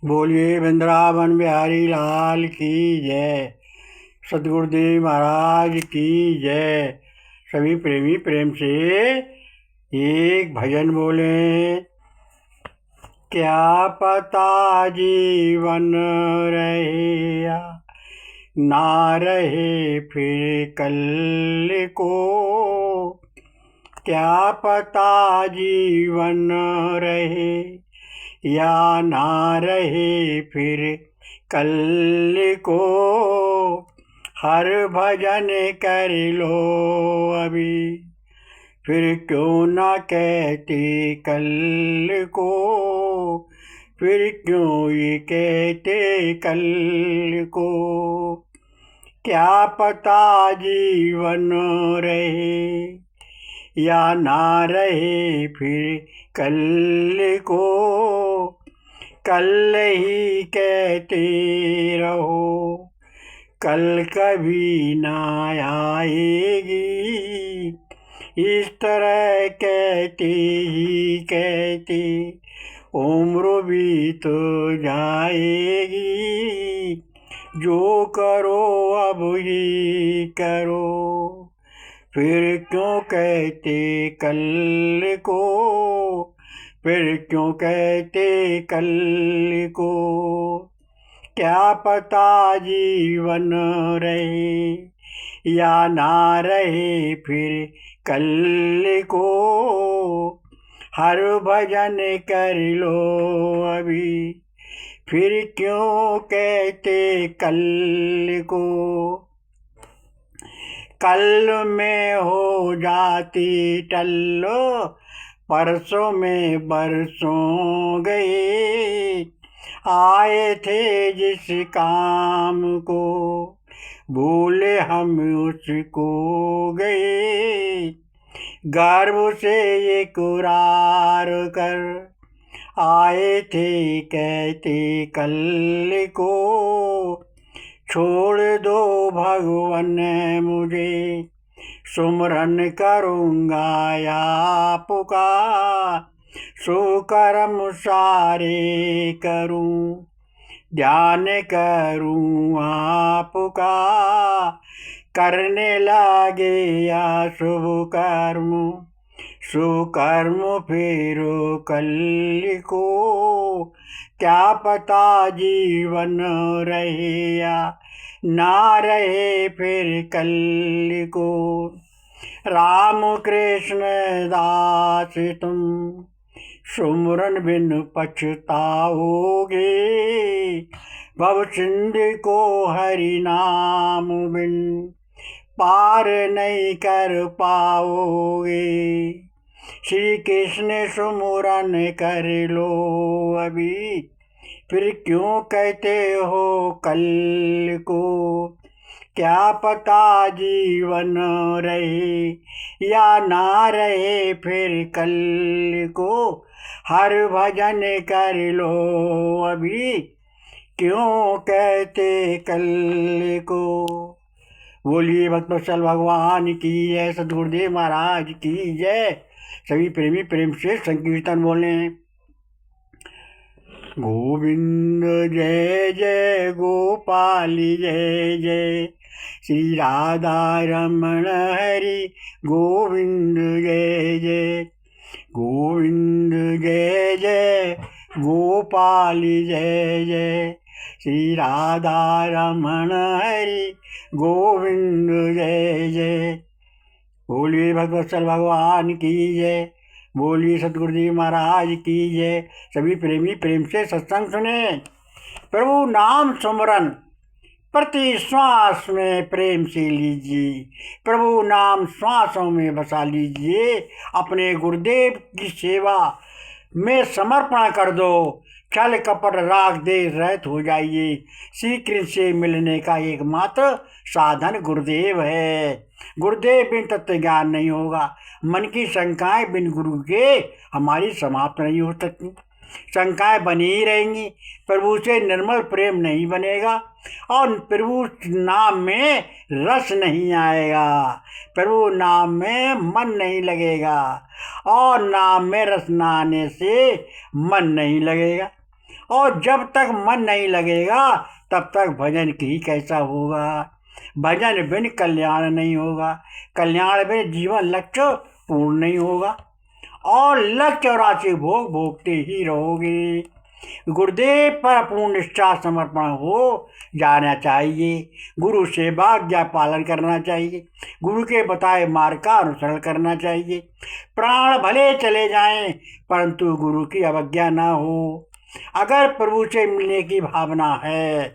बोलिए वृंदावन बिहारी लाल की जय। सतगुरुदेव महाराज की जय। सभी प्रेमी प्रेम से एक भजन बोले। क्या पता जीवन रहे या ना रहे फिर कल को। क्या पता जीवन रहे या ना रहे फिर कल को। हर भजन कर लो अभी, फिर क्यों ना कहते कल को। फिर क्यों ये कहते कल को। क्या पता जीवन रहे या ना रहे फिर कल को। कल ही कहते रहो, कल कभी ना आएगी। इस तरह कहते ही कहते उम्र भी तो जाएगी। जो करो अब ही करो, फिर क्यों कहते कल को। फिर क्यों कहते कल को। क्या पता जीवन रहे या ना रहे फिर कल को। हर भजन कर लो अभी, फिर क्यों कहते कल को। कल में हो जाती टल्लो, परसों में बरसों गए। आए थे जिस काम को, भूले हम उसको गए। गर्भ से ये कुरार कर आए थे कहते कल को। छोड़ दो भगवन मुझे, सुमरन करूँगा आपका। सुकर्म सारे करूँ, ध्यान करूँ आपका। करने लगे या शुभ कर्म, सुकर्म फिर कल को। क्या पता जीवन रहे या ना रहे फिर कल को। राम कृष्ण दास तुम, सुमरन बिन पछताओगे। भव सिंधु को हरि नाम बिन पार नहीं कर पाओगे। श्री कृष्ण सुमरन कर लो अभी, फिर क्यों कहते हो कल को। क्या पता जीवन रहे या ना रहे फिर कल को। हर भजन कर लो अभी, क्यों कहते कल को। बोलिए भक्तवत्सल भगवान की जय। सतगुरुदेव महाराज की जय। सभी प्रेमी प्रेम से संकीर्तन बोले। गोविंद जय जय गोपाल जय जय। श्री राधा रमण हरि गोविंद जय जय। गोविंद जय जय गोपाल जय जय। श्री राधा रमण हरि गोविंद जय जय। बोलिए भगवत्सल भगवान की जय। बोलिए सतगुरुदेव महाराज की जय। सभी प्रेमी प्रेम से सत्संग सुने। प्रभु नाम सुमरन प्रति श्वास में प्रेम से लीजिए। प्रभु नाम श्वासों में बसा लीजिए। अपने गुरुदेव की सेवा में समर्पण कर दो। छल कपट राग देश रहित हो जाइए। श्री कृष्ण से मिलने का एकमात्र साधन गुरुदेव है। गुरुदेव बिन तत्व ज्ञान नहीं होगा। मन की शंकाएं बिन गुरु के हमारी समाप्त नहीं हो सकती। शंकाएं बनी ही रहेंगी। प्रभु से निर्मल प्रेम नहीं बनेगा और प्रभु नाम में रस नहीं आएगा। प्रभु नाम में मन नहीं लगेगा और नाम में रस न आने से मन नहीं लगेगा। और जब तक मन नहीं लगेगा तब तक भजन ही कैसा होगा। भजन बिन कल्याण नहीं होगा, कल्याण बिन जीवन लक्ष्य पूर्ण नहीं होगा, और लक्ष्य और राशि भोग भोगते ही रहोगे। गुरुदेव पर पूर्ण निष्ठा समर्पण हो जाना चाहिए। गुरु सेवा आज्ञा पालन करना चाहिए। गुरु के बताए मार्ग का अनुसरण करना चाहिए। प्राण भले चले जाएं परंतु गुरु की अवज्ञा ना हो। अगर प्रभु से मिलने की भावना है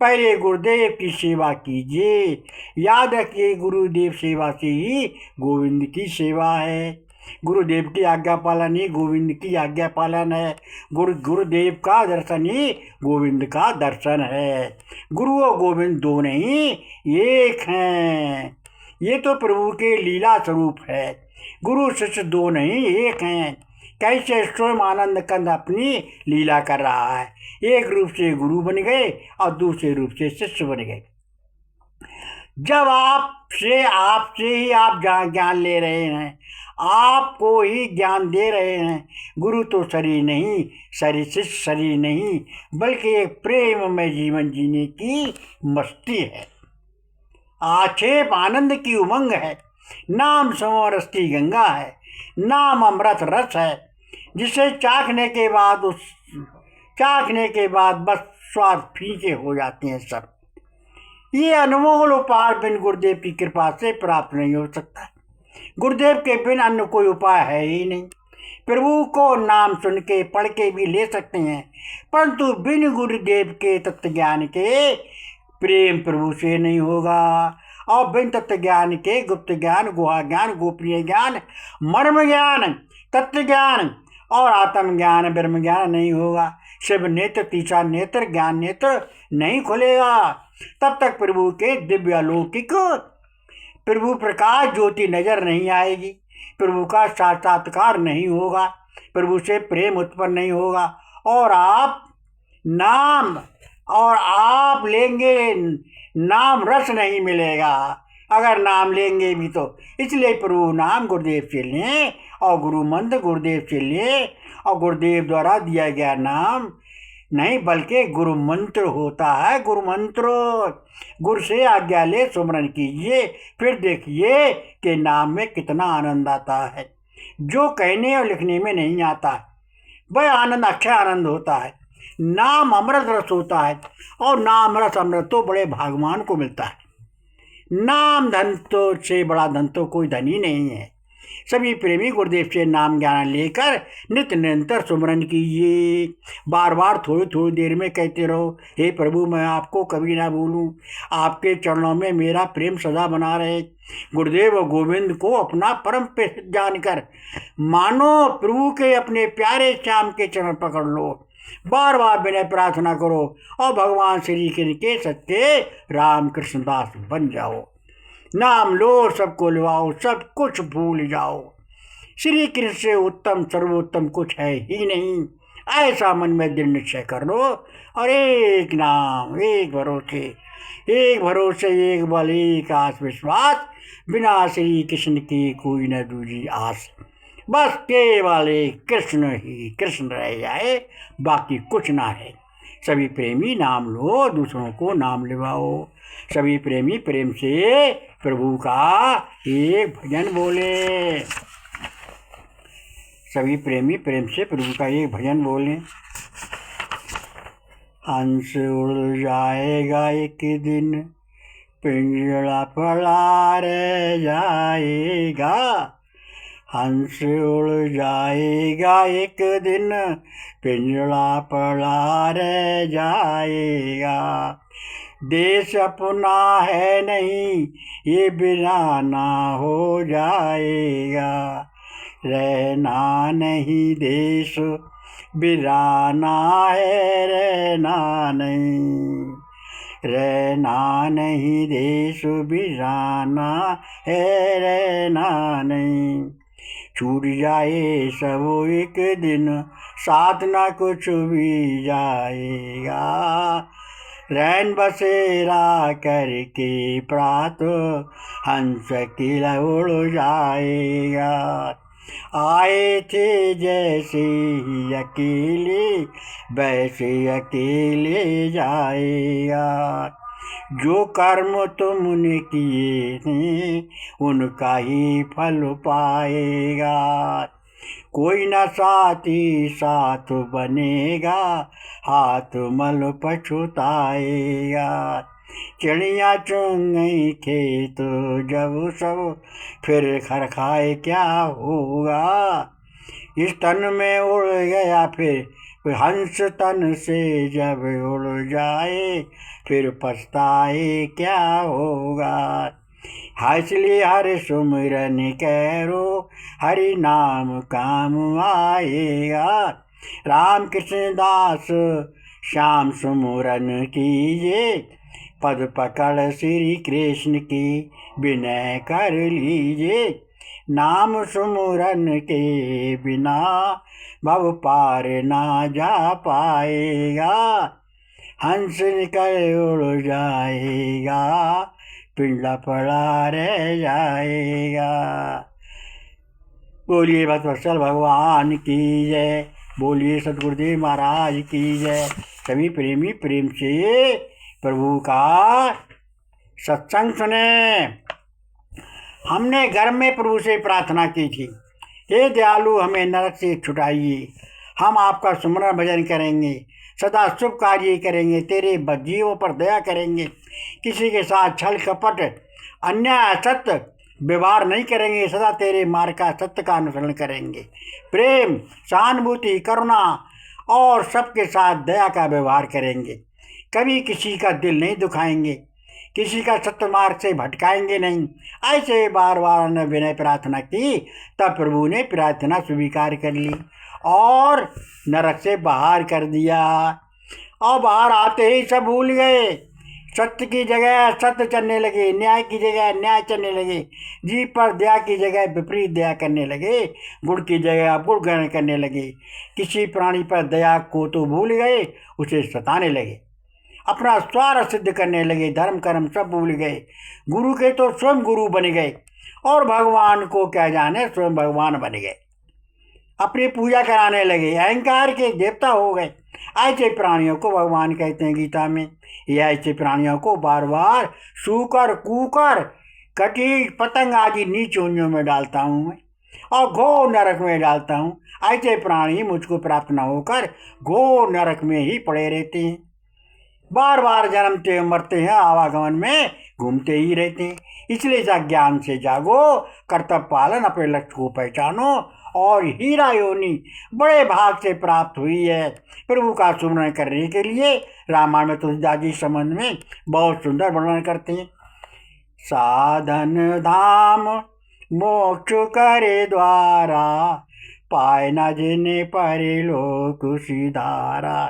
पहले गुरुदेव की सेवा कीजिए। याद रखिए गुरुदेव सेवा से ही गोविंद की सेवा है। गुरुदेव की आज्ञा पालन ही गोविंद की आज्ञा पालन है। गुरुदेव का दर्शन ही गोविंद का दर्शन है। गुरु और गोविंद दो नहीं एक हैं। ये तो प्रभु के लीला स्वरूप है। गुरु शिष्य दो नहीं एक हैं। कैसे स्वयं आनंद कंद अपनी लीला कर रहा है। एक रूप से गुरु बन गए और दूसरे रूप से शिष्य बन गए। जब आपसे ही आप ज्ञान ले रहे हैं, आपको ही ज्ञान दे रहे हैं। गुरु तो शरीर नहीं, शिष्य शरीर नहीं, बल्कि एक प्रेम में जीवन जीने की मस्ती है। आक्षेप आनंद की उमंग है। नाम समो रस की गंगा है। नाम अमृत रस है जिसे चाखने के बाद बस स्वाद फीके हो जाते हैं सब। ये अनमोल उपहार बिन गुरुदेव की कृपा से प्राप्त नहीं हो सकता। गुरुदेव के बिन अन्य कोई उपाय है ही नहीं। प्रभु को नाम सुन के पढ़ के भी ले सकते हैं, परंतु बिन गुरुदेव के तत्व ज्ञान के प्रेम प्रभु से नहीं होगा। और बिन तत्व ज्ञान के गुप्त ज्ञान, गुहा ज्ञान, गोपनीय ज्ञान, मर्म ज्ञान, तत्व ज्ञान और आत्म ज्ञान, ब्रह्म ज्ञान नहीं होगा। शिव नेत्र, तीसरा नेत्र, ज्ञान नेत्र नहीं खुलेगा। तब तक प्रभु के दिव्य अलौकिक प्रभु प्रकाश ज्योति नजर नहीं आएगी। प्रभु का साक्षात्कार नहीं होगा। प्रभु से प्रेम उत्पन्न नहीं होगा। और आप लेंगे नाम रस नहीं मिलेगा अगर नाम लेंगे भी तो। इसलिए प्रभु नाम गुरुदेव से लें और गुरु मंत्र गुरुदेव से लें। और गुरुदेव द्वारा दिया गया नाम नहीं बल्कि गुरु मंत्र होता है। गुरु मंत्र गुरु से आज्ञा ले सुमरन कीजिए, फिर देखिए कि नाम में कितना आनंद आता है जो कहने और लिखने में नहीं आता। वह आनंद अक्षय आनंद होता है। नाम अमृत रस होता है और नाम रस अमृत तो बड़े भागवान को मिलता है। नाम धन तो से बड़ा धन तो कोई धन ही नहीं है। सभी प्रेमी गुरुदेव से नाम ज्ञान लेकर नित्य निरंतर सुमरन कीजिए। बार बार थोड़ी थोड़ी देर में कहते रहो, हे प्रभु मैं आपको कभी ना भूलूं, आपके चरणों में मेरा प्रेम सदा बना रहे। गुरुदेव और गोविंद को अपना परम प्रिय जानकर मानो प्रभु के अपने प्यारे श्याम के चरण पकड़ लो। बार बार विनय प्रार्थना करो और भगवान श्री कृष्ण के सच्चे राम कृष्ण दास बन जाओ। नाम लो सबको लुभाओ, सब कुछ भूल जाओ। श्री कृष्ण से उत्तम सर्वोत्तम कुछ है ही नहीं। ऐसा मन में दृढ़ निश्चय कर लो और एक नाम, एक भरोसे, एक बल, एक आस विश्वास, बिना श्री कृष्ण की कोई न दूजी आस। बस केवल एक कृष्ण ही कृष्ण रह जाए, बाकी कुछ ना है। सभी प्रेमी नाम लो, दूसरों को नाम लिवाओ। सभी प्रेमी प्रेम से प्रभु का एक भजन बोले। सभी प्रेमी प्रेम से प्रभु का एक भजन बोले। हंस उड़ जाएगा एक दिन, पिंजड़ा पड़ा रह जाएगा। हंस उड़ जाएगा एक दिन, पिंजड़ा पड़ा रह जाएगा। देश अपना है नहीं, ये बिराना हो जाएगा। रहना नहीं देश बिराना है, रहना नहीं। रहना नहीं देश बिराना है, रहना नहीं। छूट जाए सब एक दिन, साथ ना कुछ भी जाएगा। रैन बसेरा करके प्रात हंस की उड़ जाएगा। आए थे जैसे ही अकेले, वैसे अकेले जाएगा। जो कर्म तुमने किए थे उनका ही फल पाएगा। कोई न साथी साथ बनेगा, हाथ मल पछुताएगा। चिड़िया चुन गई खेत जब सब, फिर घर खाए क्या होगा। इस तन में उड़ गया फिर हंस तन से जब उड़ जाए, फिर पछताए क्या होगा। इसलिए हर सुमिरन करो, हरि नाम काम आएगा। राम कृष्ण दास श्याम सुमिरन कीजिए, पद पकड़ श्री कृष्ण की विनय कर लीजिए। नाम सुमिरन के बिना भव पार ना जा पाएगा। हंस निकल उड़ जाएगा, पिंडा पड़ा रह जाएगा। बोलिए भक्तवत्सल भगवान की जय, बोलिए सतगुरुदेव महाराज की जय। सभी प्रेमी प्रेम से प्रभु का सत्संग सुने। हमने घर में प्रभु से प्रार्थना की थी, हे दयालु हमें नरक से छुड़ाइए। हम आपका सुमरन भजन करेंगे, सदा शुभ कार्य करेंगे, तेरे जीवों पर दया करेंगे, किसी के साथ छल कपट अन्याय असत्य व्यवहार नहीं करेंगे, सदा तेरे मार्ग का सत्य का अनुसरण करेंगे। प्रेम सहानुभूति करुणा और सबके साथ दया का व्यवहार करेंगे। कभी किसी का दिल नहीं दुखाएंगे, किसी का सत्य मार्ग से भटकाएंगे नहीं। ऐसे बार बार ने विनय प्रार्थना की, तब प्रभु ने प्रार्थना स्वीकार कर ली और नरक से बाहर कर दिया। और बाहर आते ही सब भूल गए, सत्य की जगह सत्य चलने लगे, न्याय की जगह न्याय चलने लगे, जीव पर दया की जगह विपरीत दया करने लगे, गुण की जगह गुण ग्रहण करने लगे। किसी प्राणी पर दया को तो भूल गए, उसे सताने लगे, अपना स्वार्थ सिद्ध करने लगे, धर्म कर्म सब भूल गए। गुरु के तो स्वयं गुरु बन गए और भगवान को क्या जाने स्वयं भगवान बन गए। अपनी पूजा कराने लगे, अहंकार के देवता हो गए। ऐसे प्राणियों को भगवान कहते हैं गीता में, ये ऐसे प्राणियों को बार बार सूकर कूकर कटी पतंग आदि नीच योनियों में डालता हूँ मैं और घोर नरक में डालता हूँ। ऐसे प्राणी मुझको प्राप्त न होकर घोर नरक में ही पड़े रहते हैं, बार बार जन्मते मरते हैं, आवागमन में घूमते ही रहते हैं। इसलिए ज्ञान से जागो, कर्तव्य पालन अपने लक्ष्य को पहचानो और हीरा योनि बड़े भाग से प्राप्त हुई है। प्रभु का सुमरण करने के लिए रामायण में तुलसीदास जी संबंध में बहुत सुंदर वर्णन करते हैं। साधन धाम मोक्ष करे द्वारा, पाए न जिने परलोक सिधारा।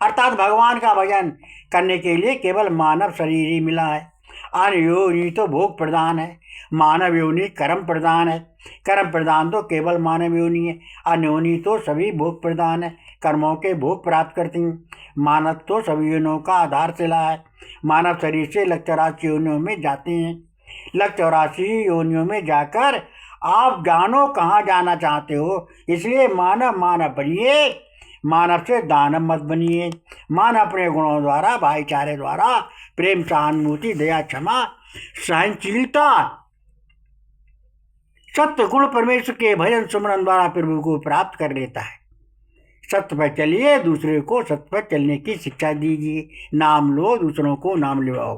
अर्थात भगवान का भजन करने के लिए केवल मानव शरीर ही मिला है। अन्य योनि तो भोग प्रदान है, मानव योनि कर्म प्रदान है। कर्म प्रदान तो केवल मानव योनि है, अन्य योनि तो सभी भोग प्रदान है, कर्मों के भोग प्राप्त करती हैं। मानव तो सभी योनियों का आधारशिला है। मानव शरीर से लक्ष्य 84 योनियों में जाते हैं। लक्ष्य 84 योनियों में जाकर आप जानो कहाँ जाना चाहते हो। इसलिए मानव मानव बनिए, मानव से दानव मत बनिए। मानव अपने गुणों द्वारा, भाईचारे द्वारा, प्रेम सहानुभूति दया क्षमा सहनशीलता सत्य गुण परमेश्वर के भजन सुमरन द्वारा प्रभु को प्राप्त कर लेता है। सत्य पर चलिए, दूसरे को सत्य पर चलने की शिक्षा दीजिए। नाम लो, दूसरों को नाम लिवाओ।